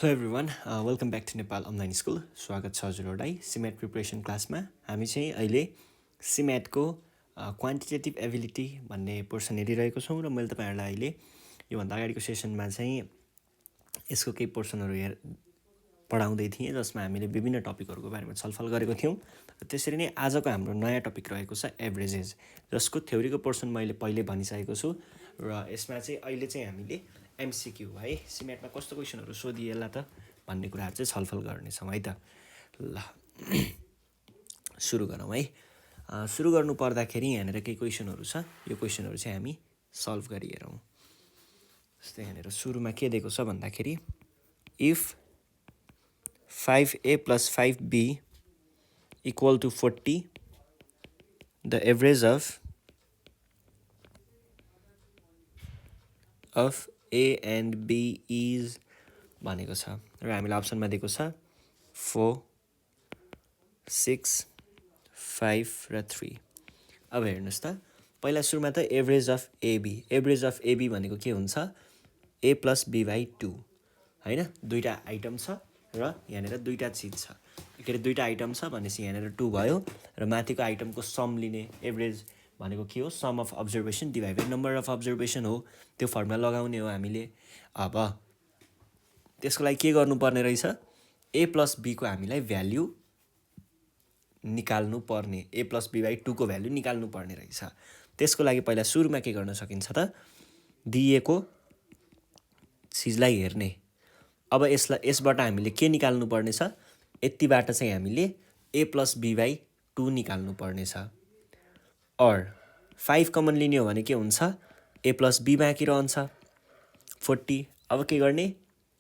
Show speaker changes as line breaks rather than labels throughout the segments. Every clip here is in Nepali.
Hello everyone welcome back to Nepal online school स्वागत छ हजुरहरूलाई सिमेट प्रिपरेसन क्लासमा हामी चाहिँ अहिले सिमेटको क्वान्टिटेटिभ एबिलिटी भन्ने पोर्सन हेरिरहेको छौँ र मैले तपाईँहरूलाई अहिले योभन्दा अगाडिको सेसनमा चाहिँ यसको केही पोर्सनहरू पढाउँदै थिएँ जसमा हामीले विभिन्न टपिकहरूको बारेमा छलफल गरेको थियौँ र त्यसरी नै आजको हाम्रो नयाँ टपिक रहेको छ एभरेजेस जसको थ्योरीको पोर्सन मैले पहिले भनिसकेको छु र यसमा चाहिँ अहिले चाहिँ हामीले एमसिक्यू है सिमेटमा कस्तो क्वेसनहरू सोधिएला त भन्ने कुराहरू चाहिँ छलफल गर्नेछौँ है त ल सुरु गरौँ है सुरु गर्नु पर्दाखेरि यहाँनिर केही क्वेसनहरू छ यो क्वेसनहरू चाहिँ हामी सल्भ गरी हेरौँ जस्तै यहाँनिर सुरुमा के दिएको छ भन्दाखेरि if 5a plus 5b equal to 40 the average of a and b is भनेको छ र हामीलाई अप्सनमा दिएको छ 4 6 5 र 3 अब हेर्नुहोस् त पहिला सुरुमा त एभरेज अफ एबी भनेको के हुन्छ a plus b by 2 हैन दुईटा आइटम छ र यहाँनिर दुईटा चिज छ के अरे दुईटा आइटम छ भनेपछि यहाँनिर 2 भयो र माथिको आइटमको सम लिने एभरेज भनेको के हो sum of observation divided number of observation हो त्यो फर्मुला लगाउने हो हामीले अब त्यसको लागि के गर्नुपर्ने रहेछ a plus b को हामीलाई भ्याल्यु निकाल्नु पर्ने a plus b by 2 को भ्याल्यु निकाल्नु पर्ने रहेछ त्यसको लागि पहिला सुरुमा के गर्न सकिन्छ त दिएको चिजलाई हेर्ने अब यसबाट हामीले के निकाल्नु पर्ने छ यतिबाट चाहिँ हामीले a plus b by 2 निकाल्नु पर्ने छ और 5 कमन लिने हो भने के हुन्छ a plus b बाँकी रहन्छ 40 अब के गर्ने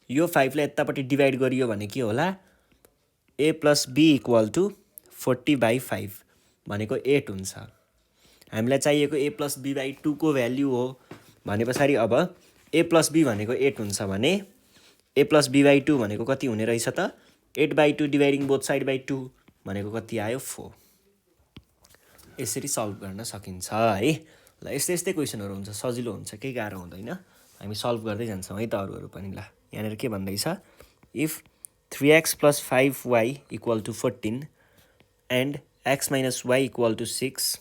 यो 5 लाई यतापट्टि डिभाइड गरियो भने के होला a plus b equal to 40 by 5 भनेको 8 हुन्छ हामीलाई चाहिएको a plus b by 2 को भ्याल्यु हो भने पछाडि अब a plus b भनेको 8 हुन्छ भने a plus b by 2 भनेको कति हुने रहेछ त 8 by 2 dividing both side by 2 भनेको कति आयो 4 यसरी सल्भ गर्न सकिन्छ है ल यस्तै यस्तै क्वेसनहरू हुन्छ सजिलो हुन्छ केही गाह्रो हुँदैन हामी सल्भ गर्दै जान्छौँ है त अरूहरू पनि ल यहाँनिर के भन्दैछ if 3x plus 5y equal to 14 and x minus y equal to 6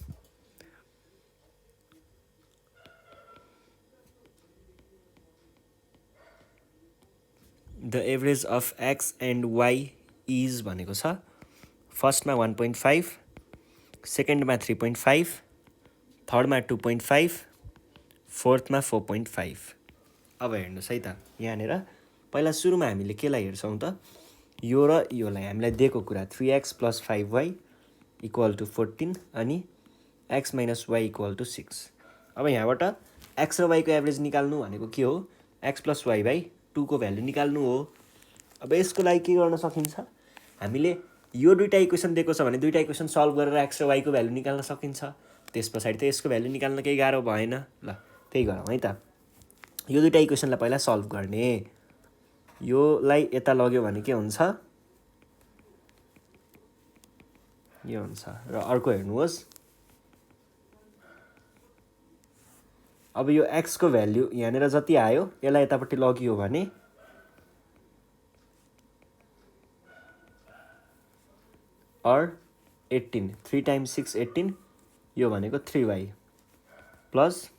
the average of x and y is भनेको छ फर्स्टमा 1.5 सेकेन्डमा 3.5 थर्डमा 2.5 फोर्थमा 4.5 अब हेर्नुहोस् है त यहाँनिर पहिला सुरुमा हामीले केलाई हेर्छौँ त यो र योलाई हामीलाई दिएको कुरा 3x plus 5y equal to 14 अनि x minus y equal to 6 अब यहाँबाट x र y को एभरेज निकाल्नु भनेको के हो x plus y by 2 को भ्याल्यु निकाल्नु हो अब यसको लागि के गर्न सकिन्छ हामीले यो दुईटा इक्वेसन दिएको छ भने दुईटा इक्वेसन सल्भ गरेर x र y को भ्याल्यु निकाल्न सकिन्छ त्यस पछाडि त यसको भ्याल्यु निकाल्न केही गाह्रो भएन ल त्यही गरौँ है त यो दुईटा इक्वेसनलाई पहिला सल्भ गर्ने योलाई यता लग्यो भने के हुन्छ यो हुन्छ र अर्को हेर्नुहोस् अब यो x को भ्याल्यु यहाँनिर जति आयो यसलाई यतापट्टि लगियो भने और 18 3 times 6 18 यो भनेको 3y प्लस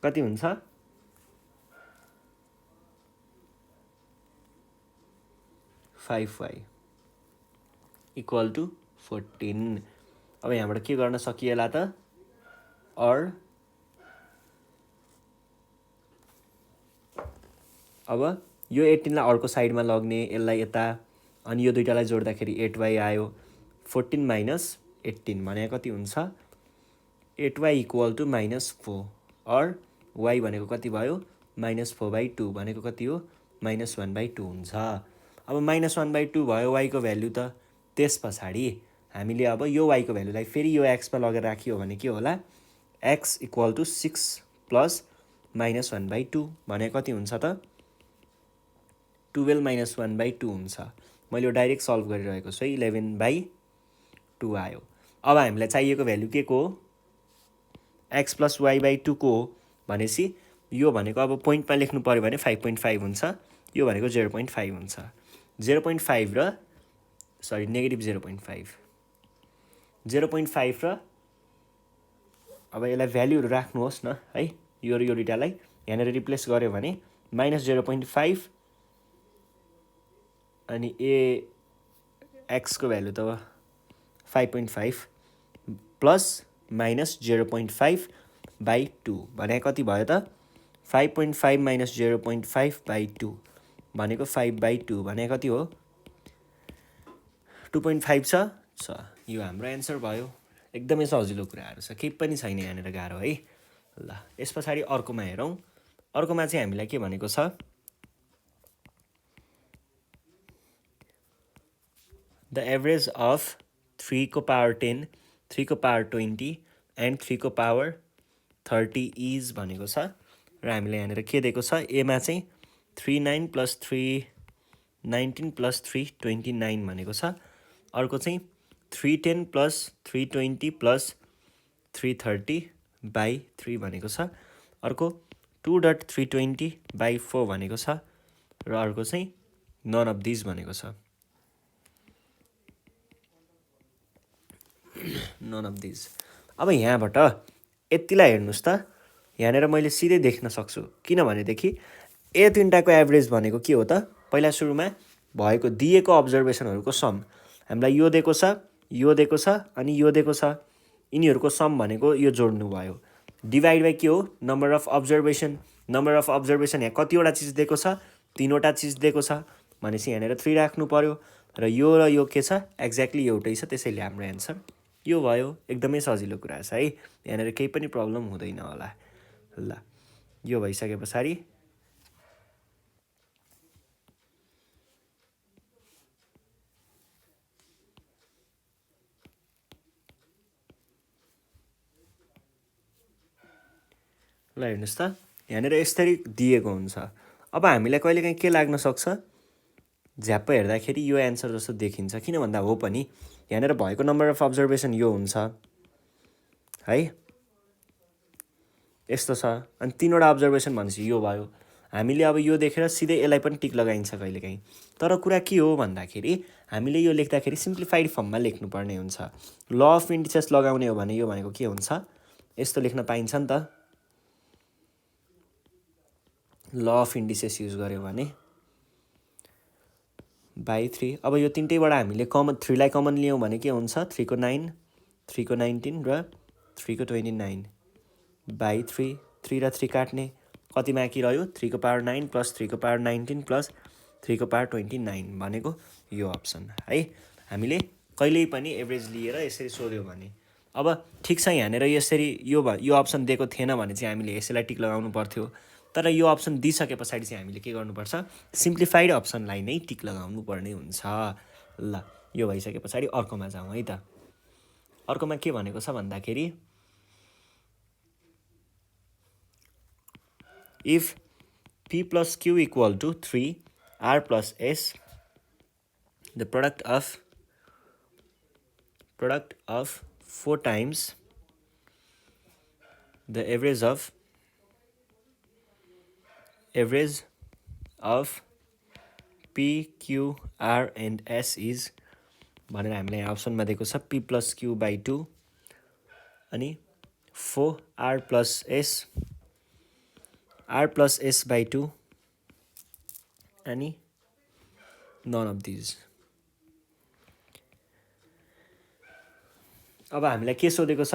कति हुन्छ 5y इक्वल टु 14 अब यहाँबाट के गर्न सकिएला त और अब यो 18 लाई अर्को साइडमा लग्ने यसलाई यता अनि यो दुईटालाई जोड्दाखेरि 8y आयो 14 minus 18 भने कति हुन्छ 8y इक्वल टु -4 और y भनेको कति भयो -4/2 भनेको कति हो -1/2 हुन्छ अब -1/2 भयो y को भ्याल्यु त त्यस पछाडि हामीले अब यो y को भ्याल्युलाई फेरि यो x मा लगेर राखियो भने के होला x इक्वल टु 6 प्लस -1/2 भने कति हुन्छ त 12 - 1/2 हुन्छ मैले यो डाइरेक्ट सल्भ गरिरहेको छु 11/2 आयो अब हामीलाई चाहिएको भ्याल्यु के को हो x plus y by 2 को हो भनेपछि यो भनेको अब पोइन्टमा लेख्नु पर्यो भने 5.5 हुन्छ यो भनेको 0.5 हुन्छ। 0.5 र सरी नेगेटिभ 0.5 0.5 र अब यसलाई भ्याल्युहरू राख्नुहोस् न है, यो र यो दुइटालाई यहाँनिर रिप्लेस गर्यो भने माइनस 0.5 अनि एक्सको भ्यालु त 5.5 प्लस माइनस 0.5 बाई 2 भने कति भयो त 5.5 माइनस 0.5 बाई 2 भनेको 5/2 भने कति हो 2.5 छ। यो हाम्रो एन्सर भयो। एकदमै सजिलो कुराहरू छ, केही पनि छैन यहाँनिर गाह्रो है। ल यस पछाडि अर्कोमा हेरौँ। अर्कोमा चाहिँ हामीलाई के भनेको छ, द एभरेज अफ 3 को पावर 10, 3 को पावर 20 एन्ड 3 को पावर 30 इज भनेको छ। र हामीलाई यहाँनिर के दिएको छ, एमा चाहिँ 39 प्लस 3 19 प्लस 3 29 भनेको छ। अर्को चाहिँ 310 प्लस 320 प्लस 330 बाई 3 भनेको छ। अर्को 2.320 बाई 4 भनेको छ। र अर्को चाहिँ नन अफ दिस भनेको छ, नन अफ दिस। अब यहाँबाट यतिलाई हेर्नुहोस् त, यहाँनिर मैले सिधै देख्न सक्छु, किनभनेदेखि ए तिनटाको एभरेज भनेको के हो त, पहिला सुरुमा भएको दिएको अब्जर्भेसनहरूको सम। हामीलाई यो दिएको छ, यो दिएको छ अनि यो दिएको छ, यिनीहरूको सम भनेको यो जोड्नु भयो। डिभाइड बाई के हो, number of observation. Number of observation यहाँ कतिवटा चिज दिएको छ, 3वटा चिज दिएको छ भनेपछि यहाँनिर 3 राख्नु पर्यो। र यो के छ, एक्ज्याक्टली एउटै छ, त्यसैले हाम्रो एन्सर यो भयो। एकदमै सजिलो कुरा छ है, यहाँनिर केही पनि प्रब्लम हुँदैन होला। ल यो भइसके पछाडि ल हेर्नुहोस् त, यहाँनिर यसरी दिएको हुन्छ। अब हामीलाई कहिलेकाहीँ के लाग्न सक्छ, झ्याप्प हेर्दाखेरि यो एन्सर जस्तो देखिन्छ, किन भन्दा हो पनि यहाँनिर भएको नम्बर अफ अब्जर्भेसन यो हुन्छ है, यस्तो छ। अनि 3वटा अब्जर्भेसन भनेपछि यो भयो। हामीले अब यो देखेर सिधै यसलाई पनि टिक लगाइन्छ कहिलेकाहीँ। तर कुरा के हो भन्दाखेरि हामीले यो लेख्दाखेरि सिम्प्लिफाइड फर्ममा लेख्नुपर्ने हुन्छ। ल अफ इन्डिसेस लगाउने हो भने यो भनेको के हुन्छ, यस्तो लेख्न पाइन्छ नि त, ल अफ इन्डिसेस युज गर्यो भने बाई 3। अब यो तिनटैबाट हामीले 3 लाई कमन लियौँ भने के हुन्छ, 3 को 9, 3 को 19 र 3 को 29 बाई 3। 3 र 3 काट्ने, कति बाँकी रह्यो, 3 को पावर 9 प्लस 3 को पावर 19 प्लस 3 को पावर 29 भनेको यो अप्सन है। हामीले कहिल्यै पनि एभरेज लिएर यसरी सोध्यो भने। अब ठिक छ, यहाँनिर यसरी यो अप्सन दिएको थिएन भने चाहिँ हामीले यसैलाई टिक लगाउनु पर्थ्यो। तर यो अप्सन दिइसके पछाडि चाहिँ हामीले के गर्नुपर्छ, सिम्प्लिफाइड अप्सनलाई नै टिक लगाउनु पर्ने हुन्छ। ल यो भइसके पछाडि अर्कोमा जाउँ है त। अर्कोमा के भनेको छ भन्दाखेरि, if p plus q equal to 3 r plus s, the product of 4 times the average of p, q, r and s is भनेर हामीलाई अप्सनमा दिएको छ p plus q by 2 अनि 4 r plus s by 2 अनि none of these। अब हामीलाई के सोधेको छ,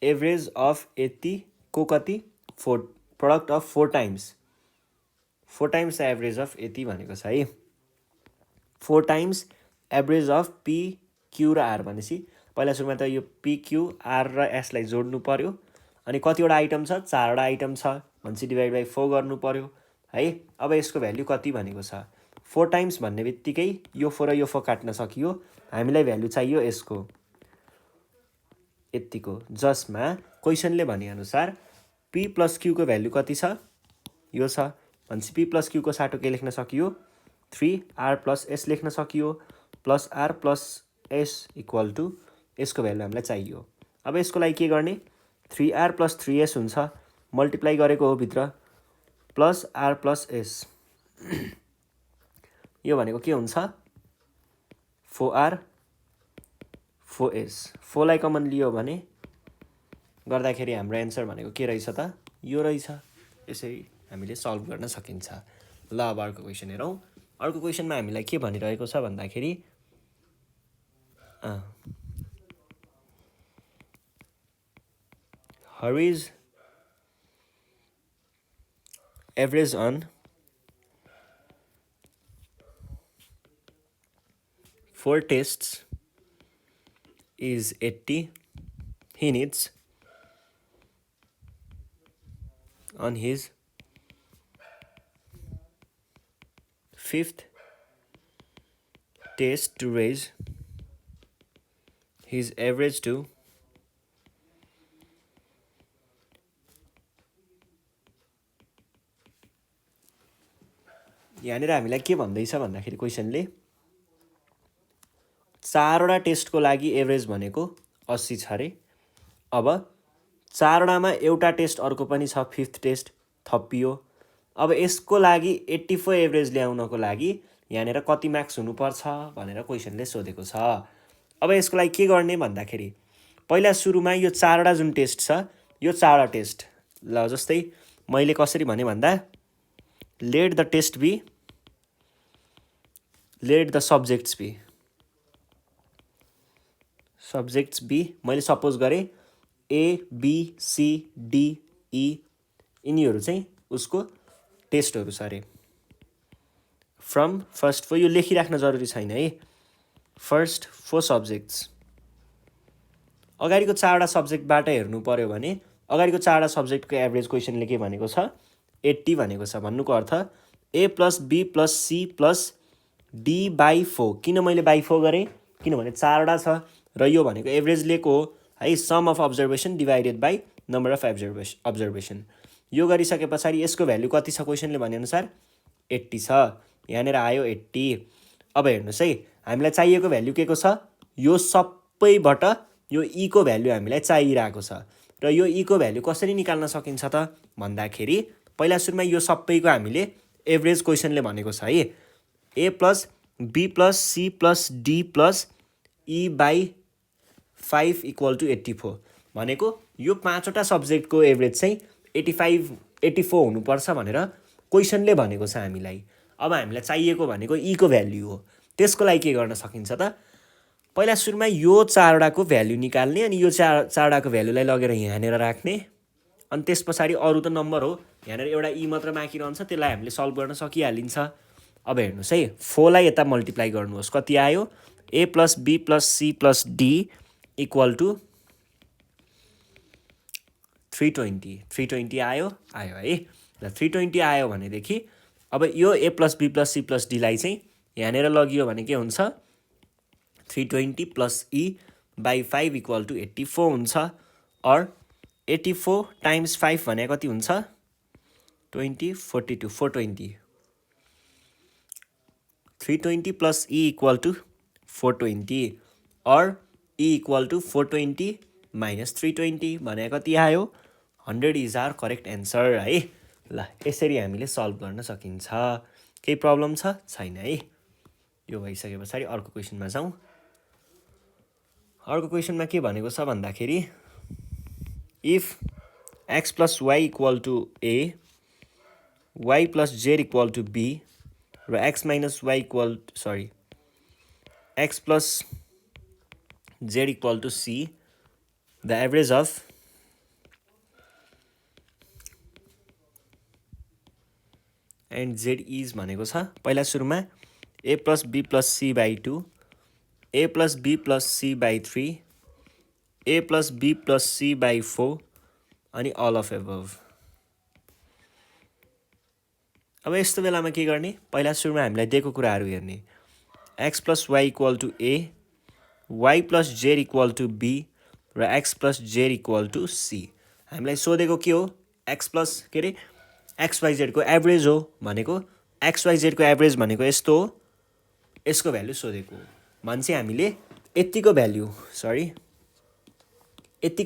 एभरेज अफ यति को कति 4, product of 4 times average of यति भनेको छ है। 4 times average of p, Q र आर भनेपछि पहिला सुरुमा त यो पी, क्यू, आर र एसलाई जोड्नु पर्यो। अनि कतिवटा आइटम छ, 4वटा आइटम छ भनेपछि डिभाइड बाई 4 गर्नु पर्यो है। अब यसको भ्याल्यु कति भनेको छ, 4 टाइम्स भन्ने बित्तिकै यो 4 र यो 4 काट्न सकियो। हामीलाई भ्याल्यु चाहियो यसको यतिको, जसमा क्वेसनले भनेअनुसार p प्लस क्यूको भ्याल्यु कति छ, यो छ भनेपछि p प्लस क्यूको साटो के लेख्न सकियो, 3r प्लस s लेख्न सकियो, plus r plus s equal to यसको भ्याल्यु हामीलाई चाहियो। अब यसको लागि के गर्ने, 3r + 3s हुन्छ मल्टिप्लाई गरेको हो भित्र प्लस r + s यो भनेको के हुन्छ 4r 4s 4 लाई कमन लियो भने गर्दाखेरि हाम्रो एन्सर भनेको के रहेछ त यो रहेछ यसरी हामीले सल्भ गर्न सकिन्छ ल अब अर्को क्वेशन हेरौँ अर्को क्वेशनमा हामीलाई के भनिरहेको छ भन्दाखेरि Hari's average on 4 tests is 80. He needs on his 5th test to raise his average to यहाँनिर हामीलाई के भन्दैछ भन्दाखेरि क्वेशनले 4 वटा टेस्टको लागि एभरेज भनेको 80 छ रे अब 4 वटामा एउटा टेस्ट अर्को पनि छ 5th टेस्ट थपियो अब यसको लागि 84 एभरेज ल्याउनको लागि यहाँनिर कति मार्क्स हुनुपर्छ भनेर क्वेशनले सोधेको छ अब यसको लागि के गर्ने भन्दाखेरि पहिला सुरुमा यो 4 वटा जुन टेस्ट छ यो 4 वटा टेस्ट ल जस्तै मैले कसरी भने भन्दा let the test be let the subjects be मैले सपोज गरे A B C D E यिनीहरू चाहिँ उसको टेस्टहरू छ रे फ्रम फर्स्ट 4 यो लेखिराख्न जरुरी छैन है फर्स्ट 4 सब्जेक्ट्स अगाडिको 4 वटा सब्जेक्टबाट हेर्नु पर्यो भने अगाडिको 4 वटा सब्जेक्टको एभरेज क्वेशनले के भनेको छ 80 भनेको छ भन्नुको अर्थ A + B + C + D/4 किन मैले by 4 गरेँ किनभने 4 वटा छ र यो भनेको एभरेज लिएको हो है sum of observation divided by number of observation यो गरिसके पछाडि यसको भ्यालु कति छ क्वेशनले भनेअनुसार 80 छ यहाँनिर आयो 80 अब हेर्नुस् है हामीलाई चाहिएको भ्यालु के को छ यो सबैबाट यो e को भ्यालु हामीलाई चाहिरहेको छ र यो e को भ्यालु कसरी निकाल्न सकिन्छ त भन्दाखेरि पहिला सुरुमा यो सबैको हामीले एभरेज क्वेशनले भनेको छ है A + B + C + D + E/5 = 84 भनेको यो 5 वटा सब्जेक्टको एभरेज चाहिँ 84 हुनुपर्छ भनेर क्वेशनले भनेको छ हामीलाई अब हामीलाई चाहिएको भनेको e को भ्यालु हो त्यसको लागि के गर्न सकिन्छ त पहिला सुरुमा यो 4 वटाको भ्यालु निकाल्ने अनि यो 4 वटाको भ्यालुलाई लगेर यहाँनिर राख्ने अनि त्यसपछि अरु त नम्बर हो यहाँनिर एउटा e मात्र बाँकी रहन्छ त्यसलाई हामीले सल्भ गर्न सकिहालिन्छ अब हेर्नुस् है 4 लाई यता मल्टिप्लाई गर्नुहोस् कति आयो A + B + C + D = 320 आयो है ल 320 आयो भनेदेखि अब यो A + B + C + D लाई चाहिँ यहाँनिर लगियो भने के हुन्छ 320 + E/5 = 84 हुन्छ और 84 × 5 भने कति हुन्छ 20 42 420 320 + E = 420 और E = 420 - 320 भने कति आयो 100 इज आवर करेक्ट एन्सर है ल यसरी हामीले सल्भ गर्न सकिन्छ केही प्रब्लम छ छैन है यो भइसके पछाडि अर्को क्वेशनमा जाउँ अर्को क्वेशनमा के भनेको छ भन्दाखेरि if x + y = a y + z = b र x - y x + z = c the average of and z is भनेको छ पहिला सुरुमा a + b + c/2 a + b + c/3 a + b + c/4 अनि all of above अब यस्तो बेलामा के गर्ने पहिला सुरुमा हामीलाई दिएको कुराहरु हेर्ने x + y = a y + z = b र x + z = c हामीलाई सोधेको के हो x + के रे xyz को एभरेज हो भनेको xyz को एभरेज भनेको यस्तो हो यसको भ्यालु सोधेको हो मान्छे हामीले यतिको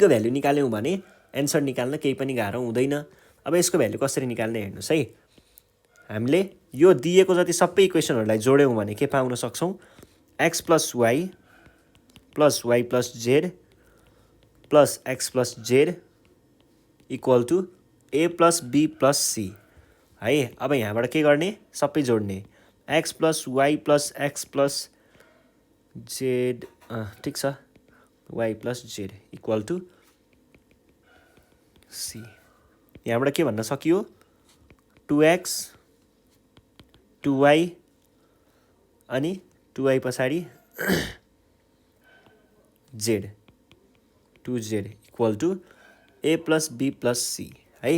भ्यालु निकाल्यौं भने एन्सर निकाल्न केही पनि गाह्रो हुँदैन। अब यसको भ्यालु कसरी निकाल्ने हेर्नुहोस् है। हामीले यो दिएको जति सबै इक्वेसनहरूलाई जोड्यौँ भने के पाउन सक्छौँ, X plus Y plus Z plus X plus Z equal to A plus be plus C है। अब यहाँबाट के गर्ने, सबै जोड्ने, X plus Y plus X plus Z, ठिक छ, Y plus Z equal to C. यहाँबाट के भन्न सकियो, 2x 2y अनि 2y पछाडि Z 2z equal to A plus be plus C है।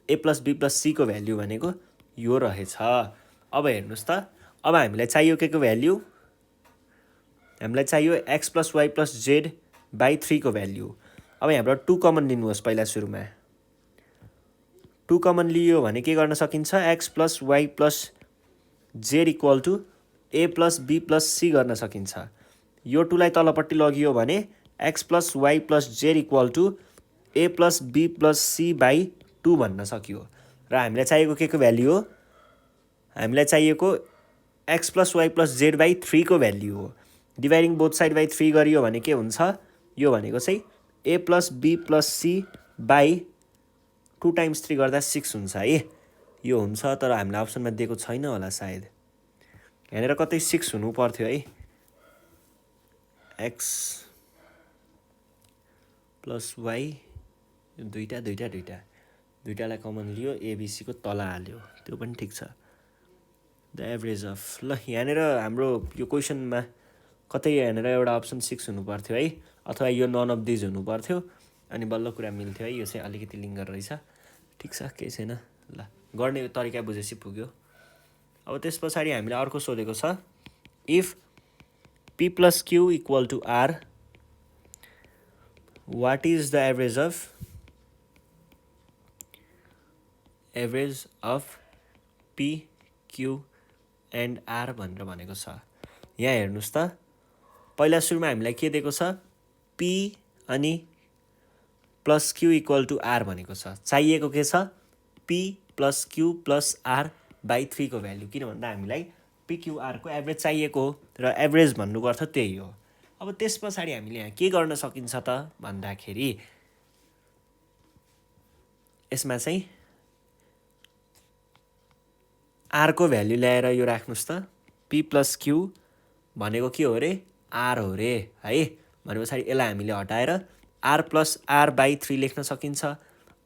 ए प्लस बी प्लस सीको भ्याल्यु भनेको यो रहेछ। अब हेर्नुहोस् त, अब हामीलाई चाहियो के को भ्याल्यु, हामीलाई चाहियो x plus Y plus z by 3 को भ्याल्यु। अब यहाँबाट 2 कमन लिनुहोस्। पहिला सुरुमा 2 कमन लियो भने के गर्न सकिन्छ, x plus Y plus Z equal to A plus be plus c गर्न सकिन्छ। यो 2लाई तलपट्टि लगियो भने x plus Y plus Z equal to A plus be plus C by 2 भन्न सकियो। र हामीलाई चाहिएको के को भ्याल्यु हो, हामीलाई चाहिएको x plus Y plus z by 3 को भ्याल्यु हो। डिभाइडिङ बोथ साइड बाई 3 गरियो भने के हुन्छ, यो भनेको चाहिँ A plus be plus C by 2 times 3 गर्दा 6 हुन्छ है। यो हुन्छ, तर हामीलाई अप्सनमा दिएको छैन होला सायद, यहाँनिर कतै 6 हुनु पर्थ्यो है। एक्स प्लस वाई दुईटालाई कमन लियो, एबिसीको तल हाल्यो, त्यो पनि ठिक छ। द एभरेज अफ, ल यहाँनिर हाम्रो यो क्वेसनमा कतै यहाँनिर एउटा अप्सन 6 हुनु पर्थ्यो है, अथवा यो नन अफ दिज हुनु पर्थ्यो, अनि बल्ल कुरा मिल्थ्यो है। यो चाहिँ अलिकति लिङ्गर रहेछ, ठिक छ, केही छैन। ल गर्ने तरिका बुझेपछि पुग्यो। अब त्यस पछाडि हामीले अर्को सोधेको छ, if p plus q equal to r, what is the average of p q and r भनेर भनेको छ। यहाँ हेर्नुहोस् त, पहिला सुरुमा हामीलाई के दिएको छ, पी अनि plus q equal to r भनेको छ। चाहिएको के छ, p plus q plus r by 3 को भ्याल्यु, किन भन्दा हामीलाई पिक्युआरको एभरेज चाहिएको हो, र एभरेज भन्नुको अर्थ त्यही हो। अब त्यस पछाडि हामीले यहाँ के गर्न सकिन्छ त भन्दाखेरि, यसमा चाहिँ आरको भ्याल्यु ल्याएर यो राख्नुहोस् त, पी प्लस क्यू भनेको के हो रे, आर हो रे है। भने पछाडि यसलाई हामीले हटाएर आर प्लस आर बाई 3 लेख्न सकिन्छ।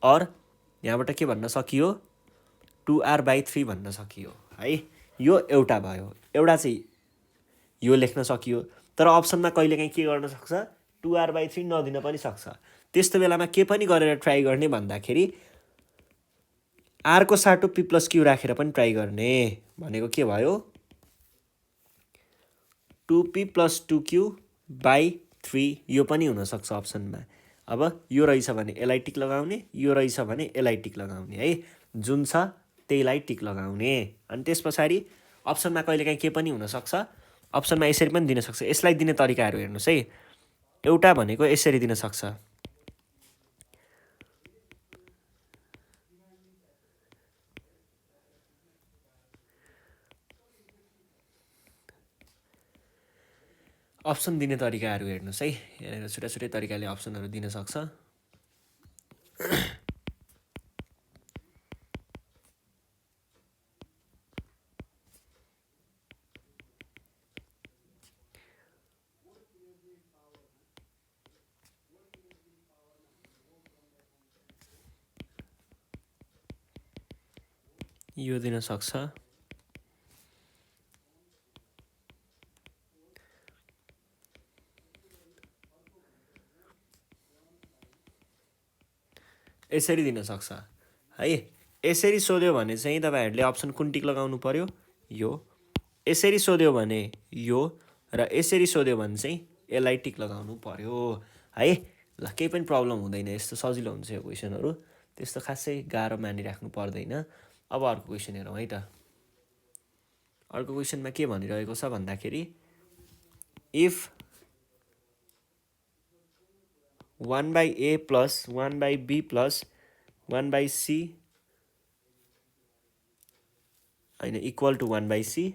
और यहाँबाट के भन्न सकियो, 2r बाई 3 भन्न सकियो है। यो एउटा भयो, एउटा चाहिँ यो लेख्न सकियो। तर अप्सनमा कहिलेकाहीँ के गर्न सक्छ, 2r बाई 3 नदिन पनि सक्छ। त्यस्तो बेलामा के पनि गरेर ट्राई गर्ने भन्दाखेरि, आरको साटो पी प्लस क्यू राखेर पनि ट्राई गर्ने। भनेको के भयो, 2p प्लस 2q बाई 3, यो पनि हुनसक्छ अप्सनमा। अब यो रहेछ भने यसलाई टिक लगाउने, यो रहेछ भने यसलाई टिक लगाउने है, जुन छ त्यहीलाई टिक लगाउने। अनि त्यस पछाडि अप्सनमा कहिलेकाहीँ के पनि हुनसक्छ, अप्सनमा यसरी पनि दिन सक्छ। यसलाई दिने तरिकाहरू हेर्नुहोस् है। एउटा भनेको यसरी दिन सक्छ, अप्सन दिने तरिकाहरू हेर्नुहोस् है। यहाँनिर छुट्टा छुट्टै तरिकाले अप्सनहरू दिन सक्छ। यो दिन सक्छ, यसरी दिन सक्छ है। यसरी सोध्यो भने चाहिँ तपाईहरुले अप्सन कुन टिक लगाउनु पर्यो, यो। यसरी सोध्यो भने यो, र यसरी सोध्यो भने चाहिँ यसलाई टिक लगाउनु पर्यो है। ल केही पनि प्रब्लम हुँदैन, यस्तो सजिलो हुन्छ यो क्वेसनहरु, त्यस्तो खासै गाह्रो मानिराख्नु पर्दैन। अब अर्को क्वेसन हेरौँ है त। अर्को क्वेसनमा के भनिरहेको छ भन्दाखेरि, if 1/a plus 1/b plus 1/c होइन equal to 1/c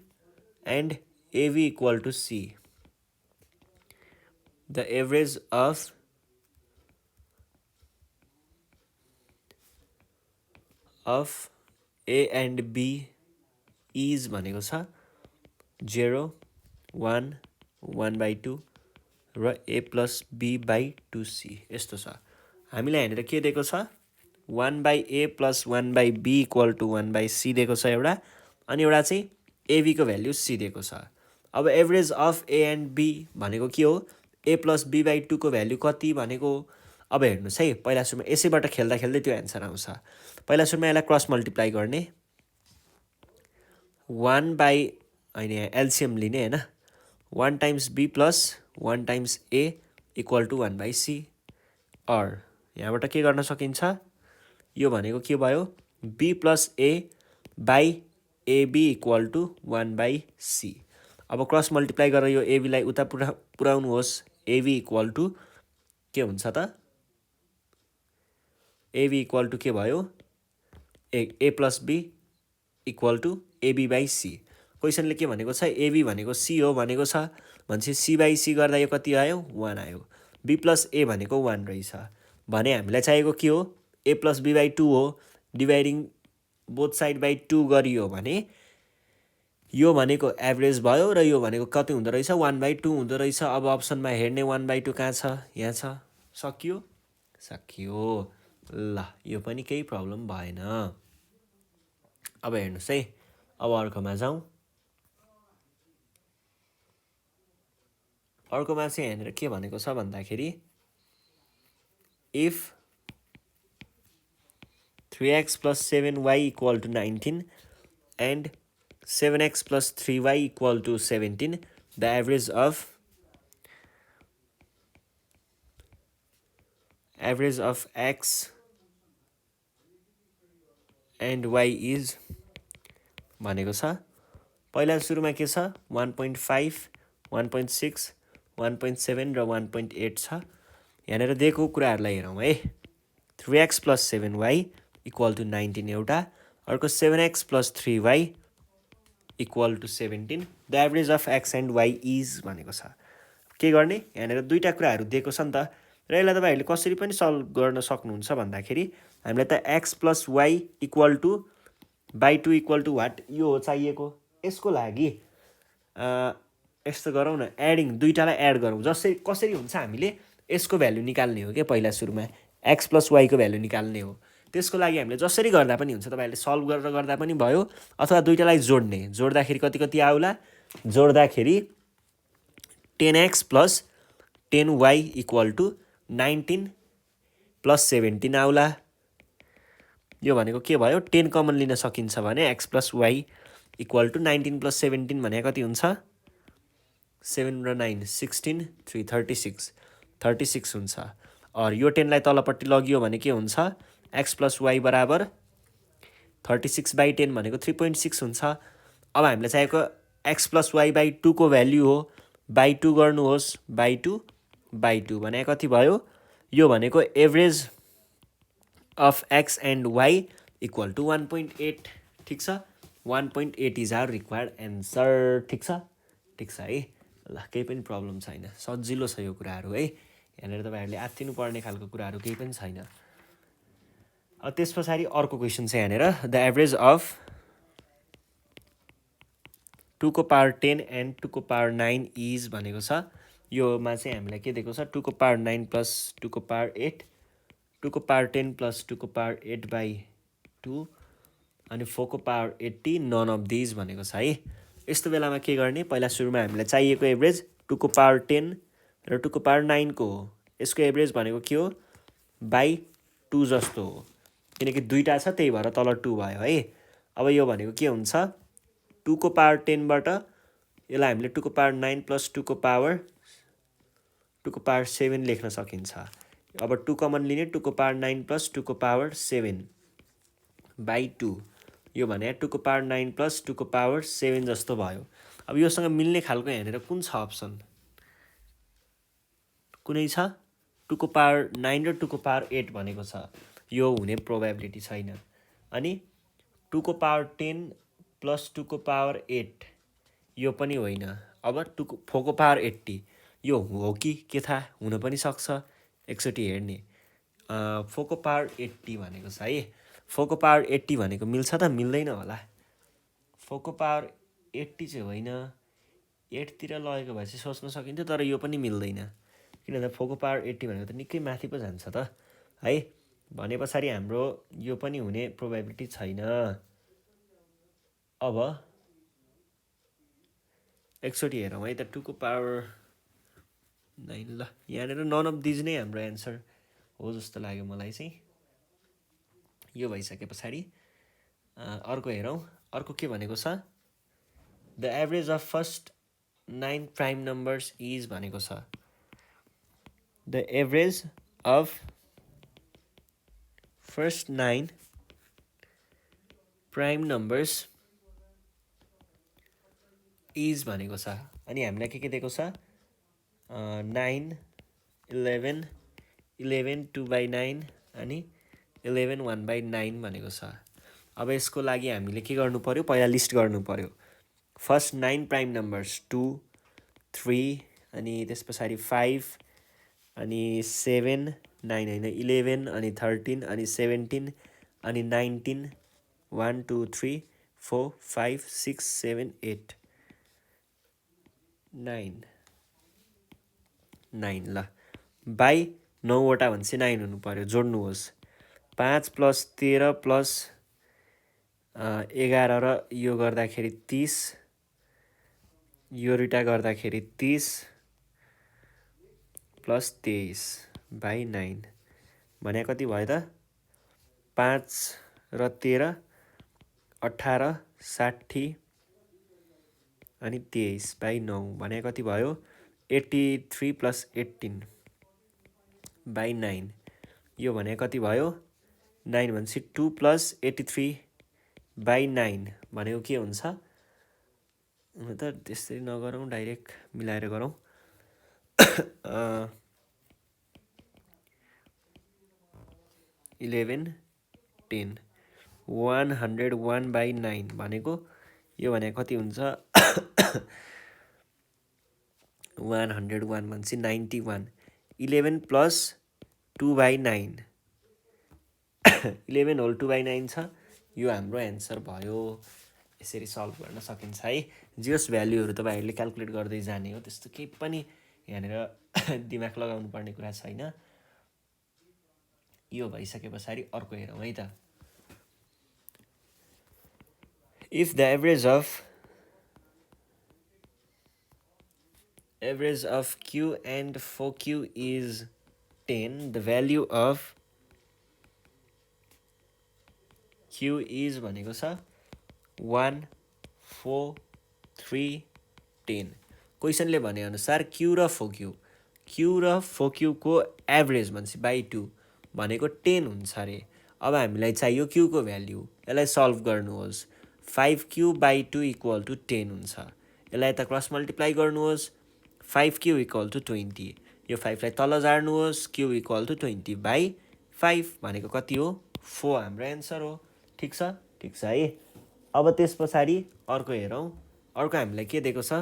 and ab equal to c. The average of a and b is भनेको छ 0 1 1/2 र a प्लस b/2c. यस्तो छ. हामीलाई यहाँनिर के दिएको छ 1/a plus 1/b equal to 1/c दिएको छ एउटा, अनि एउटा चाहिँ ab को भ्याल्यु c दिएको छ. अब average of a and b भनेको के हो a प्लस b/2 को भ्याल्यु कति भनेको. अब हेर्नुहोस् है, पहिला सुरुमा यसैबाट खेल्दा खेल्दै त्यो एन्सर आउँछ. पहिला सुरुमा यसलाई क्रस मल्टिप्लाई गर्ने 1 होइन एलसिएम लिने होइन 1 times b plus 1 times a equal to 1/c. Or यहाँबाट के गर्न सकिन्छ, यो भनेको के भयो b plus a by ab equal to 1/c. अब क्रस मल्टिप्लाई गरेर यो ab लाई उता पुऱ्याउनुहोस्. ab इक्वल टु के हुन्छ त ab इक्वल टु के भयो a plus b equal to ab/c. क्वेसनले के भनेको छ ab भनेको c हो भनेको छ भनेपछि c/c गर्दा यो कति आयो 1 आयो. b प्लस a भनेको 1 रहेछ भने हामीलाई चाहिएको के हो a प्लस b/2 हो. डिभाइडिङ बोथ साइड बाई 2 गरियो भने यो भनेको एभरेज भयो र यो भनेको कति हुँदो रहेछ 1/2 हुँदो रहेछ. अब अप्सनमा हेर्ने 1/2 कहाँ छ, यहाँ छ. सकियो. ल यो पनि केही प्रब्लम भएन. अब हेर्नुहोस् है, अब अर्कोमा जाउँ. अर्कोमा चाहिँ यहाँनिर के भनेको छ भन्दाखेरि if 3x plus 7y equal to 19 and 7x plus 3y equal to 17, the average of x and y is भनेको छ. पहिला सुरुमा के छ 1.5 1.6 1.7 र 1.8 छ. यहाँनिर दिएको कुराहरूलाई हेरौँ है. 3x plus 7y equal to 19 एउटा, अर्को 7x plus 3y equal to 17. The average of x and y is भनेको छ. के गर्ने, यहाँनिर दुईवटा कुराहरू दिएको छ नि त, र यसलाई तपाईँहरूले कसरी पनि सल्भ गर्न सक्नुहुन्छ भन्दाखेरि हामीलाई त x plus y equal to by 2 equal to what यो हो चाहिएको. यसको लागि यस्तो गरौँ न, एडिङ दुईवटालाई एड गरौँ. कसरी हुन्छ हामीले यसको भ्याल्यु निकाल्ने हो क्या. पहिला सुरुमा x प्लस y को भ्याल्यु निकाल्ने हो. त्यसको लागि हामीले जसरी गर्दा पनि हुन्छ, तपाईँहरूले सल्भ गरेर गर्दा पनि भयो अथवा दुईवटालाई जोड्दाखेरि कति कति आउला, जोड्दाखेरि 10x plus 10y equal to 19 plus 17 आउला. यो भनेको के भयो 10 कमन लिन सकिन्छ भने x plus y equal to 19 plus 17 भने कति हुन्छ 7 र 9 16 3 36 हुन्छ. और यो 10 लाई तलपट्टि लगियो भने के हुन्छ x प्लस y बराबर 36/10 भनेको 3.6 हुन्छ. अब हामीलाई चाहिएको x प्लस y बाई 2 को भ्याल्यु हो. बाई 2 गर्नुहोस्, बाई 2 भने कति भयो, यो भनेको average of x and y equal to 1.8. ठिक छ, 1.8 इज आवर रिक्वायर्ड एन्सर. ठिक छ है. ल केही पनि प्रब्लम छैन, सजिलो छ यो कुराहरू है. यहाँनिर तपाईँहरूले आत्तिनु पर्ने खालको कुराहरू केही पनि छैन. त्यस पछाडि अर्को क्वेसन छ यहाँनिर. द एभरेज अफ 2 को पावर 10 एन्ड 2 को पावर 9 इज भनेको छ. योमा चाहिँ हामीलाई के दिएको छ 2 को पावर 9 प्लस 2 को पावर 8, 2 को पावर 10 प्लस 2 को पावर 8/2 अनि 4 को पावर 80. नन अफ दिज भनेको छ है. यस्तो बेलामा के गर्ने, पहिला सुरुमा हामीलाई चाहिएको एभरेज 2 को पावर 10 र 2 को पावर 9 को हो. यसको एभरेज भनेको के हो बाई 2 जस्तो हो, किनकि दुईवटा छ त्यही भएर तल 2 भयो है. अब यो भनेको के हुन्छ 2 को पावर 10 बाट यसलाई हामीले 2 को पावर 9 प्लस 2 को पावर 7 लेख्न सकिन्छ. अब 2 कमन लिने 2 को पावर 9 प्लस 2 को पावर 7/2. यो भने 2 को पावर 9 प्लस 2 को पावर 7 जस्तो भयो. अब योसँग मिल्ने खालको यहाँनिर कुन छ अप्सन, कुनै छ 2 को पावर 9 र 2 को पावर 8 भनेको छ, यो हुने प्रोबेबिलिटी छैन। अनि 2 को पावर 10 प्लस 2 को पावर 8 यो पनि होइन। अब 4 को पावर 80 यो हो कि के थाहा, हुन पनि सक्छ, एकचोटि हेर्ने। 4 को पावर 80 भनेको छ है, 4 को पावर 80 भनेको मिल्छ त मिल्दैन होला। 4 को पावर 80 चाहिँ होइन, 8तिर लगेको भए चाहिँ सोच्न सकिन्थ्यो, तर यो पनि मिल्दैन, किनभने 4 को पावर 80 भनेको त निकै माथि पो जान्छ त है। भने पछाडि हाम्रो यो पनि हुने प्रोबेबिलिटी छैन। अब एकचोटि हेरौँ है त, 2 को पावर 9, ल यहाँनिर नन अफ दिज नै हाम्रो एन्सर हो जस्तो लाग्यो मलाई चाहिँ। यो भइसके पछाडि अर्को हेरौँ। अर्को के भनेको छ, the average of first 9 prime numbers is भनेको छ। The average of first 9 prime numbers is भनेको छ। अनि हामीलाई के दिएको छ, 9 11 11 2/9 अनि 11 1/9 भनेको छ। अब यसको लागि हामीले के गर्नु पर्यो, पहिला लिस्ट गर्नु पर्यो। फर्स्ट 9 प्राइम नम्बर्स 2 3 अनि त्यस पछाडि 5 अनि 7 9 होइन 11 अनि 13 अनि 17 अनि 19 1 2 3 4 5 6 7 8 9 9 ल बाई 9वटा भनेपछि 9 हुनु पर्यो, जोड्नुहोस्। 5 प्लस 13 प्लस 11 र यो गर्दाखेरि 30, यो दुईटा गर्दाखेरि 30 प्लस 23 बाई 9 भने कति भयो त, 5 र 13 18 60 अनि 23 बाई 9 भने कति भयो, 83 प्लस 18 बाई 9 यो भने कति भयो, 9 भनेपछि 2 प्लस 83 बाई 9 भनेको के हुन्छ। हुन त त्यसरी नगरौँ, डाइरेक्ट मिलाएर गरौँ। 11 10 101/9 भनेको यो भने कति हुन्छ 101 भनेपछि 91। 11 प्लस 2/9 11 होल 2/9 छ, यो हाम्रो एन्सर भयो। यसरी सल्भ गर्न सकिन्छ है। जियोस् भ्याल्युहरू तपाईँहरूले क्याल्कुलेट गर्दै जाने हो, त्यस्तो केही पनि यहाँनिर दिमाग लगाउनु पर्ने कुरा छैन। यो भइसके पछाडि अर्को हेरौँ है त। If the average of Q and 4Q is 10, the value of Q is भनेको छ 1 4 3 10। क्वेसनले भने अनुसार Q र 4Q को एभरेज भनेपछि बाई 2 भनेको 10 हुन्छ अरे। अब हामीलाई चाहियो Q को भ्याल्यु, यसलाई सल्भ गर्नुहोस्। 5Q/2 इक्वल टु 10 हुन्छ। यसलाई यता क्रस मल्टिप्लाई गर्नुहोस्, 5Q इक्वल टु 20। यो 5 लाई तल झार्नुहोस्, Q इक्वल टु 20/5 भनेको कति हो, 4 हाम्रो एन्सर हो। ठिक छ, ठिक छ है। अब त्यस पछाडि अर्को हेरौँ। अर्को हामीलाई के दिएको छ,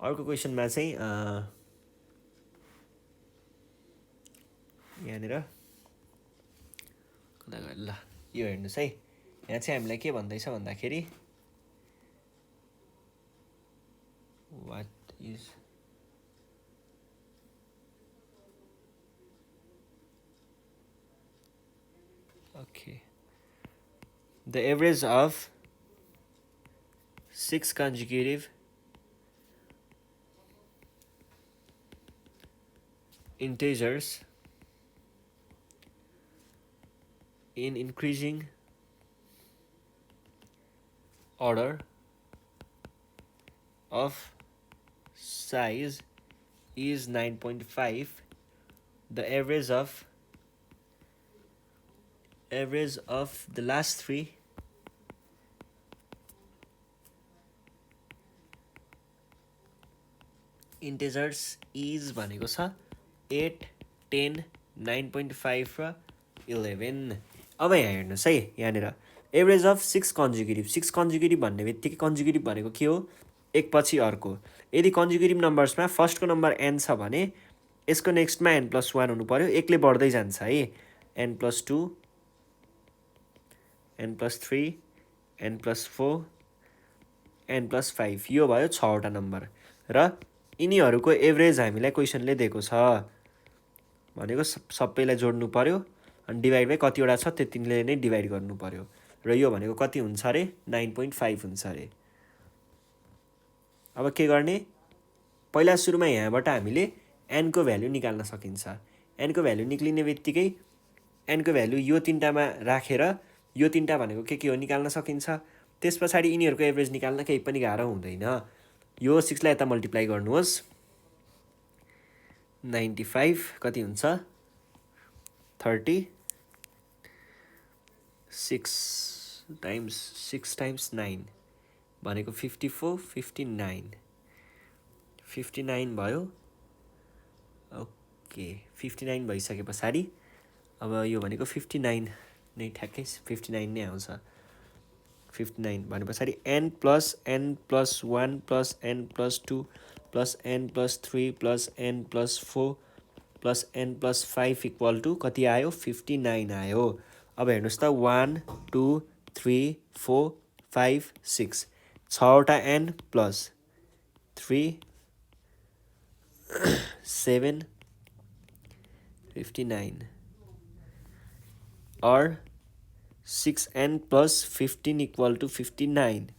अर्को क्वेसनमा चाहिँ यहाँनिर कता गयो, ल यो हेर्नुहोस् है। यहाँ चाहिँ हामीलाई के भन्दैछ भन्दाखेरि what is okay, the average of 6 consecutive integers in increasing order of size is 9.5. The average of the last three integers is भनेको छ 8 10 9.5 र 11। अब यहाँ हेर्नुहोस् है, यहाँनिर एभरेज अफ 6 कन्जुगेटिभ। 6 कन्जुगेटिभ भन्ने बित्तिकै कन्जुगेटिभ भनेको के हो, एक पछि अर्को। यदि कन्जुगेटिभ नम्बर्समा फर्स्टको नम्बर n छ भने यसको नेक्स्टमा n+1 हुनु पर्यो, एकले बढ्दै जान्छ है। n+2 n+3 n+4 n+5 यो भयो 6 वटा नम्बर र यिनीहरूको एभरेज हामीलाई क्वेसनले दिएको छ भनेको सबैलाई जोड्नु पर्यो अनि डिभाइड बाइ कतिवटा छ त्यतिले नै डिभाइड गर्नु पर्यो र यो भनेको कति हुन्छ अरे 9.5 हुन्छ अरे। अब के गर्ने, पहिला सुरुमा यहाँबाट हामीले n को भ्यालु निकाल्न सकिन्छ। n को भ्यालु निक्लिने बित्तिकै n को भ्यालु यो तीनटामा राखेर यो तीनटा भनेको के हो निकाल्न सकिन्छ। त्यस पछाडि यिनीहरूको एभरेज निकाल्न केही पनि गाह्रो हुँदैन। यो 6 लाई यता मल्टिप्लाई गर्नुहोस्, 95 कति हुन्छ 30 6 टाइम्स 9 भनेको 54 59 59 भयो। ओके 59 भइसके पछाडि अब यो भनेको 59 नै ठ्याक्कै 59 नै आउँछ। 59 भने पछाडि n + n + 1 + n + 2 + n + 3 + n + 4 + n + 5 = कति आयो 59 आयो। अब हेर्नुहोस् त 1 2 3 4 5 6 6वटा n + 3 7 59 or 6n + 15 = 59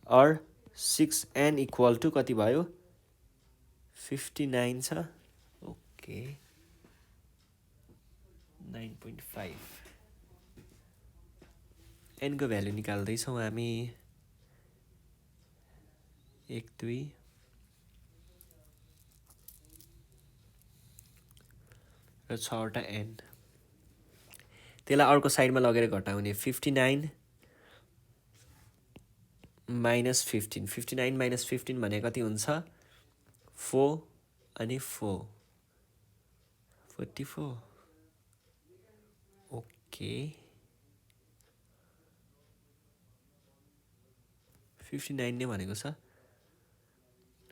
or 6n = कति भयो 59 छ। ओके 9.5 n को भ्यालु निकाल्दैछौँ हामी 1 2 र 6वटा n। त्यसलाई अर्को साइडमा लगेर घटाउने 59 - 15 59 - 15 भने कति हुन्छ 4 अनि 4 44। ओके 59 नै भनेको छ।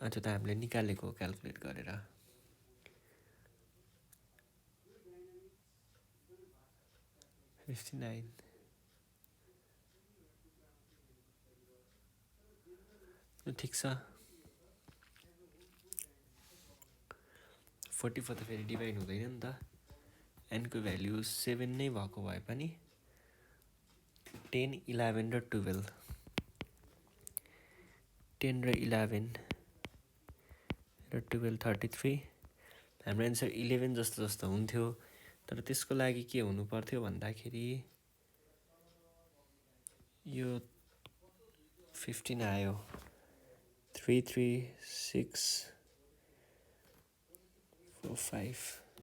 अच्छा त हामीले निकालेको क्याल्कुलेट गरेर। ठिक छ 44 त फेरि डिभाइड हुँदैन नि त। n को भ्यालु 7 नै भएको भए पनि 10 11 र 12 10 र 11 र 12 33 हाम्रो एन्सर 11 जस्तो हुन्थ्यो। तर त्यसको लागि के हुनु पर्थ्यो भन्दाखेरि यो 15 आयो 3 3 6 4 5